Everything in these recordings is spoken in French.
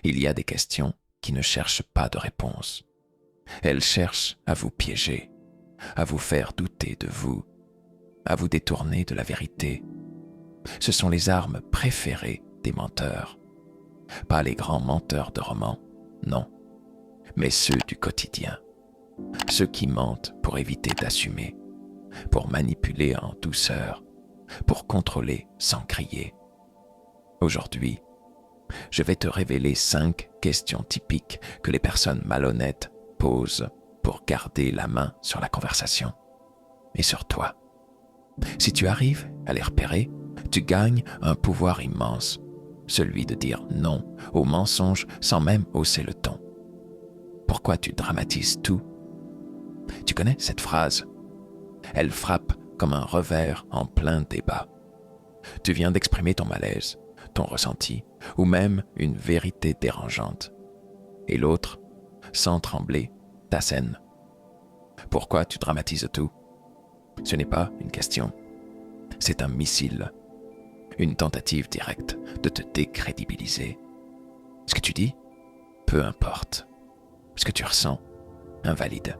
Il y a des questions qui ne cherchent pas de réponse. Elles cherchent à vous piéger, à vous faire douter de vous, à vous détourner de la vérité. Ce sont les armes préférées des menteurs. Pas les grands menteurs de romans, non, mais ceux du quotidien. Ceux qui mentent pour éviter d'assumer, pour manipuler en douceur, pour contrôler sans crier. Aujourd'hui, je vais te révéler 5 questions typiques que les personnes malhonnêtes posent pour garder la main sur la conversation et sur toi. Si tu arrives à les repérer, tu gagnes un pouvoir immense, celui de dire non aux mensonges sans même hausser le ton. Pourquoi tu dramatises tout? Tu connais cette phrase? Elle frappe comme un revers en plein débat. Tu viens d'exprimer ton malaise, ton ressenti, ou même une vérité dérangeante. Et l'autre, sans trembler, t'assène. Pourquoi tu dramatises tout? Ce n'est pas une question. C'est un missile. Une tentative directe de te décrédibiliser. Ce que tu dis, peu importe. Ce que tu ressens, invalide.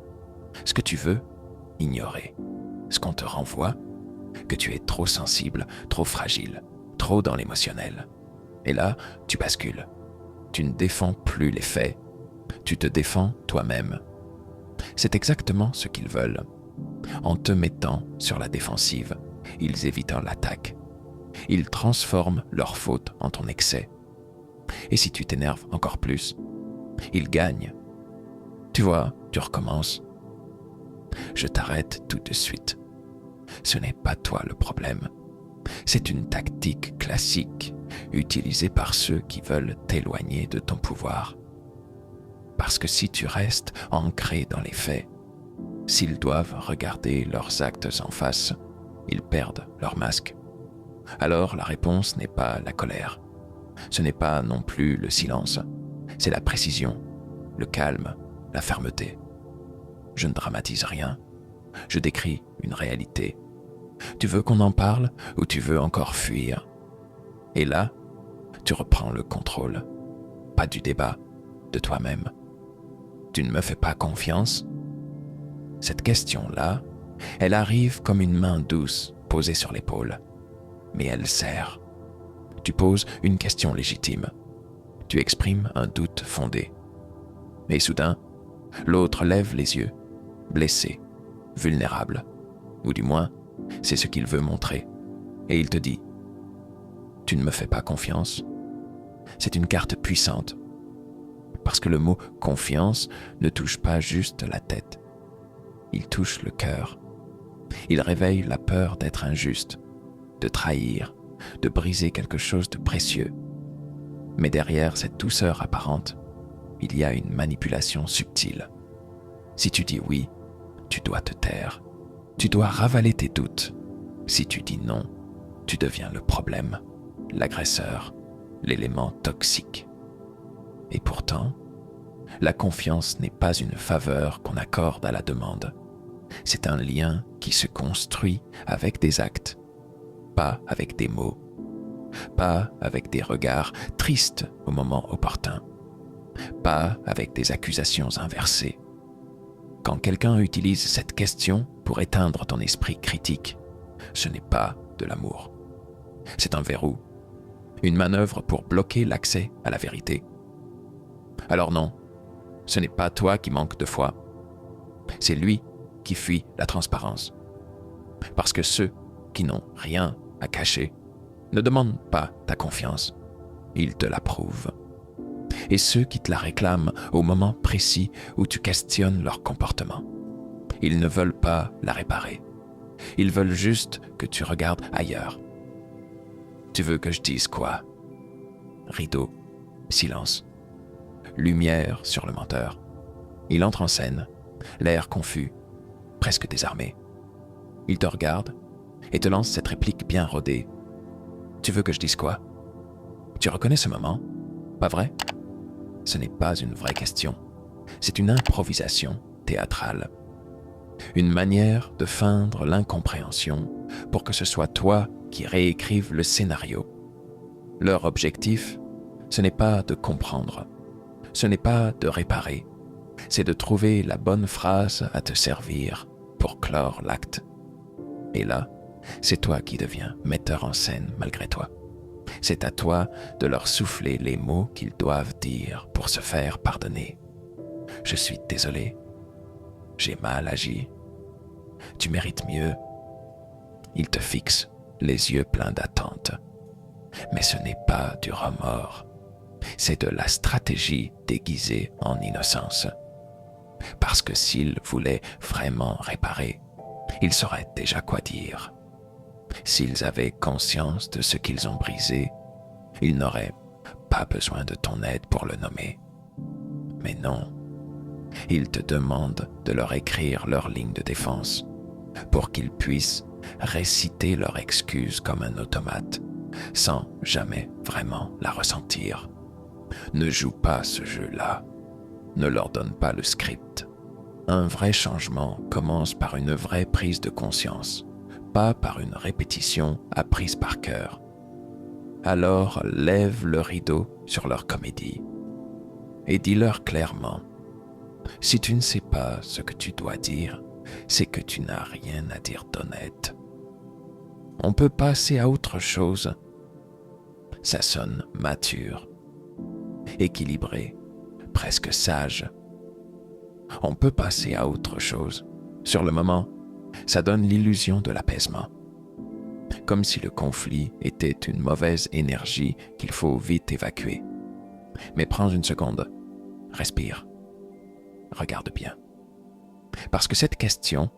Ce que tu veux, ignorer. Ce qu'on te renvoie, que tu es trop sensible, trop fragile, trop dans l'émotionnel. Et là, tu bascules. Tu ne défends plus les faits. Tu te défends toi-même. C'est exactement ce qu'ils veulent. En te mettant sur la défensive, ils évitent l'attaque. Ils transforment leur faute en ton excès. Et si tu t'énerves encore plus, ils gagnent. Tu vois, tu recommences. Je t'arrête tout de suite. Ce n'est pas toi le problème. C'est une tactique classique utilisée par ceux qui veulent t'éloigner de ton pouvoir. Parce que si tu restes ancré dans les faits, s'ils doivent regarder leurs actes en face, ils perdent leur masque. Alors la réponse n'est pas la colère. Ce n'est pas non plus le silence. C'est la précision, le calme, la fermeté. Je ne dramatise rien. Je décris une réalité. Tu veux qu'on en parle ou tu veux encore fuir? Et là, tu reprends le contrôle. Pas du débat, de toi-même. Tu ne me fais pas confiance? Cette question-là, elle arrive comme une main douce posée sur l'épaule. Mais elle sert. Tu poses une question légitime. Tu exprimes un doute fondé. Et soudain, l'autre lève les yeux, blessé, vulnérable. Ou du moins, c'est ce qu'il veut montrer. Et il te dit « Tu ne me fais pas confiance ?» C'est une carte puissante. Parce que le mot « confiance » ne touche pas juste la tête. Il touche le cœur. Il réveille la peur d'être injuste, de trahir, de briser quelque chose de précieux. Mais derrière cette douceur apparente, il y a une manipulation subtile. Si tu dis oui, tu dois te taire. Tu dois ravaler tes doutes. Si tu dis non, tu deviens le problème, l'agresseur, l'élément toxique. Et pourtant, la confiance n'est pas une faveur qu'on accorde à la demande. C'est un lien qui se construit avec des actes, pas avec des mots, pas avec des regards tristes au moment opportun, pas avec des accusations inversées. Quand quelqu'un utilise cette question pour éteindre ton esprit critique, ce n'est pas de l'amour. C'est un verrou, une manœuvre pour bloquer l'accès à la vérité. Alors non, ce n'est pas toi qui manques de foi, c'est lui qui fuit la transparence. Parce que ceux qui n'ont rien à cacher ne demandent pas ta confiance, ils te l'approuvent. Et ceux qui te la réclament au moment précis où tu questionnes leur comportement, ils ne veulent pas la réparer. Ils veulent juste que tu regardes ailleurs. Tu veux que je dise quoi? Rideau, silence, lumière sur le menteur. Il entre en scène, l'air confus, presque désarmé. Il te regarde et te lance cette réplique bien rodée. Tu veux que je dise quoi? Tu reconnais ce moment, pas vrai? Ce n'est pas une vraie question. C'est une improvisation théâtrale. Une manière de feindre l'incompréhension pour que ce soit toi qui réécrives le scénario. Leur objectif, ce n'est pas de comprendre, ce n'est pas de réparer, c'est de trouver la bonne phrase à te servir pour clore l'acte. Et là, c'est toi qui deviens metteur en scène malgré toi. C'est à toi de leur souffler les mots qu'ils doivent dire pour se faire pardonner. Je suis désolé, j'ai mal agi, tu mérites mieux. Ils te fixent les yeux pleins d'attente. Mais ce n'est pas du remords, c'est de la stratégie déguisée en innocence. Parce que s'ils voulaient vraiment réparer, ils sauraient déjà quoi dire. S'ils avaient conscience de ce qu'ils ont brisé, ils n'auraient pas besoin de ton aide pour le nommer. Mais non, ils te demandent de leur écrire leur ligne de défense pour qu'ils puissent réciter leur excuse comme un automate, sans jamais vraiment la ressentir. Ne joue pas ce jeu-là. Ne leur donne pas le script. Un vrai changement commence par une vraie prise de conscience, pas par une répétition apprise par cœur. Alors lève le rideau sur leur comédie et dis-leur clairement, si tu ne sais pas ce que tu dois dire, c'est que tu n'as rien à dire d'honnête. On peut passer à autre chose. Ça sonne mature, équilibré, presque sage. On peut passer à autre chose. Sur le moment, ça donne l'illusion de l'apaisement. Comme si le conflit était une mauvaise énergie qu'il faut vite évacuer. Mais prends une seconde, respire, regarde bien. Parce que cette question,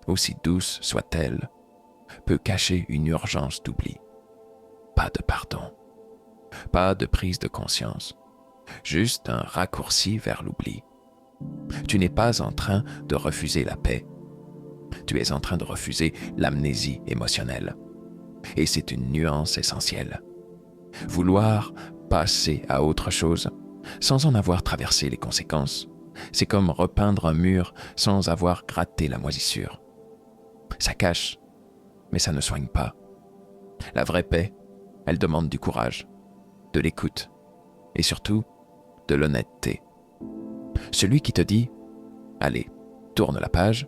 aussi douce soit-elle, peut cacher une urgence d'oubli. Pas de pardon, pas de prise de conscience, juste un raccourci vers l'oubli. Tu n'es pas en train de refuser la paix, tu es en train de refuser l'amnésie émotionnelle. Et c'est une nuance essentielle. Vouloir passer à autre chose sans en avoir traversé les conséquences, c'est comme repeindre un mur sans avoir gratté la moisissure. Ça cache, mais ça ne soigne pas. La vraie paix, elle demande du courage, de l'écoute et surtout de l'honnêteté. Celui qui te dit « Allez, tourne la page »,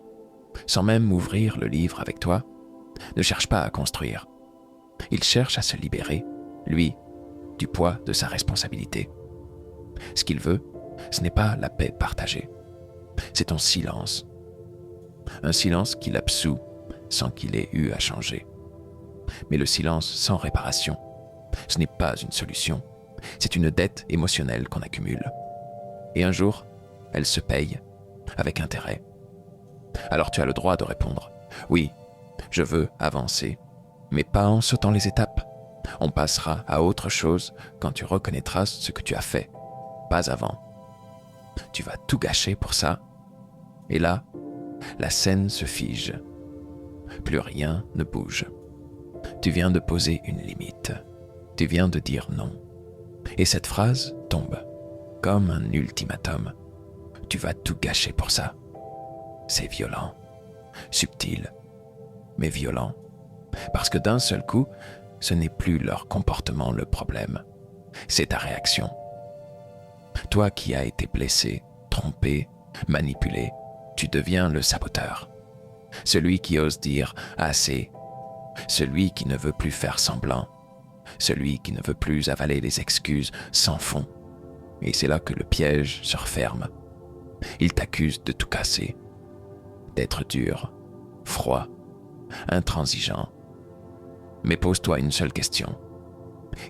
sans même ouvrir le livre avec toi, ne cherche pas à construire. Il cherche à se libérer, lui, du poids de sa responsabilité. Ce qu'il veut, ce n'est pas la paix partagée, c'est ton silence. Un silence qui l'absout sans qu'il ait eu à changer. Mais le silence sans réparation, ce n'est pas une solution, c'est une dette émotionnelle qu'on accumule. Et un jour, elle se paye avec intérêt. Alors tu as le droit de répondre « Oui, je veux avancer, mais pas en sautant les étapes. On passera à autre chose quand tu reconnaîtras ce que tu as fait, pas avant. Tu vas tout gâcher pour ça. » Et là, la scène se fige. Plus rien ne bouge. Tu viens de poser une limite. Tu viens de dire non. Et cette phrase tombe, comme un ultimatum. Tu vas tout gâcher pour ça. C'est violent, subtil, mais violent. Parce que d'un seul coup, ce n'est plus leur comportement le problème, c'est ta réaction. Toi qui as été blessé, trompé, manipulé, tu deviens le saboteur. Celui qui ose dire « assez », celui qui ne veut plus faire semblant, celui qui ne veut plus avaler les excuses sans fond. Et c'est là que le piège se referme. Il t'accuse de tout casser, d'être dur, froid, intransigeant. Mais pose-toi une seule question.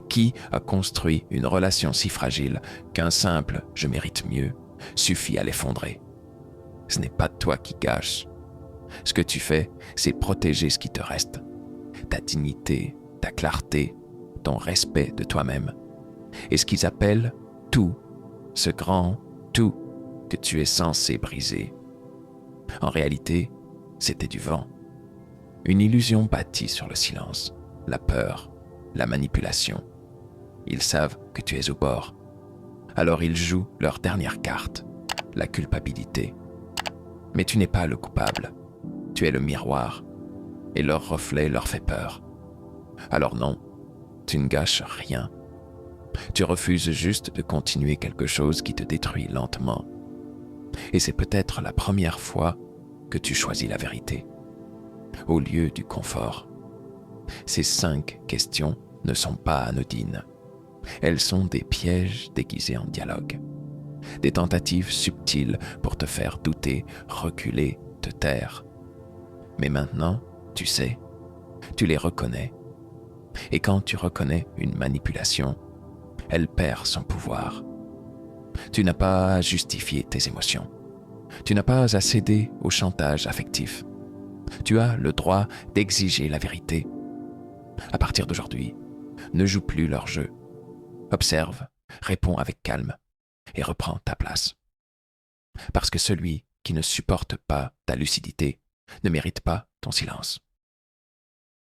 Qui a construit une relation si fragile qu'un simple « je mérite mieux » suffit à l'effondrer? Ce n'est pas toi qui gâches. Ce que tu fais, c'est protéger ce qui te reste. Ta dignité, ta clarté, ton respect de toi-même. Et ce qu'ils appellent « tout », ce grand « tout » que tu es censé briser. En réalité, c'était du vent. Une illusion bâtie sur le silence, la peur, la manipulation. Ils savent que tu es au bord. Alors ils jouent leur dernière carte, la culpabilité. Mais tu n'es pas le coupable. Tu es le miroir. Et leur reflet leur fait peur. Alors non, tu ne gâches rien. Tu refuses juste de continuer quelque chose qui te détruit lentement. Et c'est peut-être la première fois que tu choisis la vérité, au lieu du confort. Ces 5 questions ne sont pas anodines. Elles sont des pièges déguisés en dialogue. Des tentatives subtiles pour te faire douter, reculer, te taire. Mais maintenant, tu sais, tu les reconnais. Et quand tu reconnais une manipulation, elle perd son pouvoir. Tu n'as pas à justifier tes émotions. Tu n'as pas à céder au chantage affectif. Tu as le droit d'exiger la vérité. À partir d'aujourd'hui, ne joue plus leur jeu. Observe, réponds avec calme et reprends ta place. Parce que celui qui ne supporte pas ta lucidité ne mérite pas ton silence.